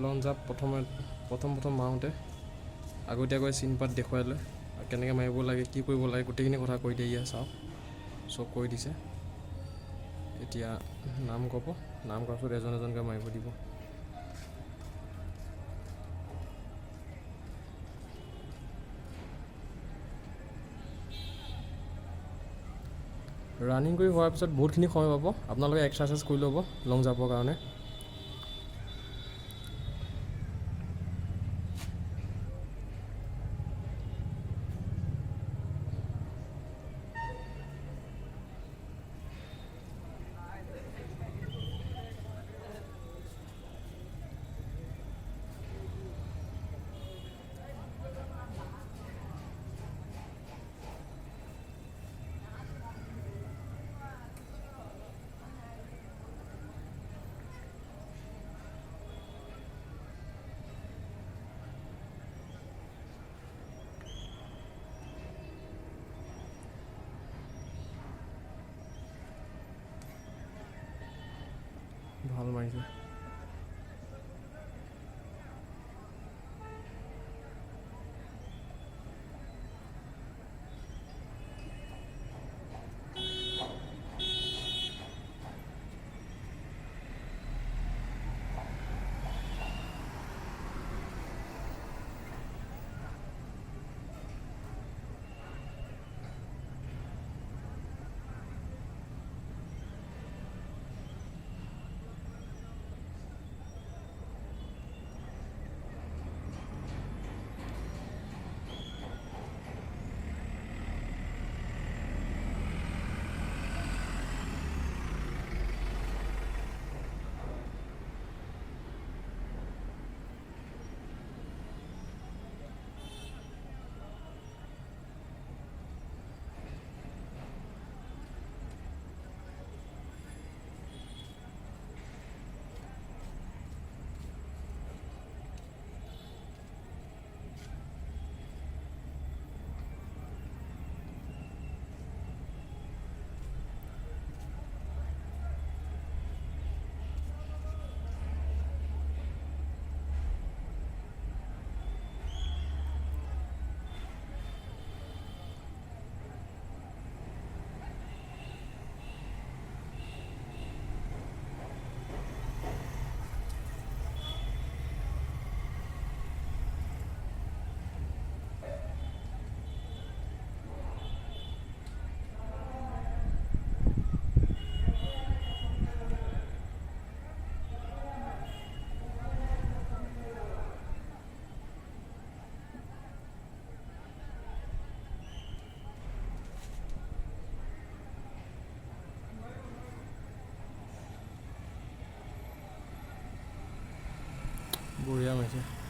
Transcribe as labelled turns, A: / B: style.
A: Long jump প্ৰথম মাৰোঁতে আগতীয়াকৈ চিন পাত দেখুৱাই লয় আৰু কেনেকৈ মাৰিব লাগে, কি কৰিব লাগে, গোটেইখিনি কথা কৈ দিয়ে। ইয়াত চাওক, চব কৈ দিছে। এতিয়া নাম ক'ব, নাম কোৱাৰ পিছত এজন এজনকৈ মাৰিব দিব। ৰানিং কৰি হোৱাৰ পিছত বহুতখিনি সময় পাব, আপোনালোকে এক্সাৰচাইজ কৰি ল'ব লং জাম্পৰ কাৰণে। ভাল মাৰিছে। বঢ়িয়া মাৰিছে।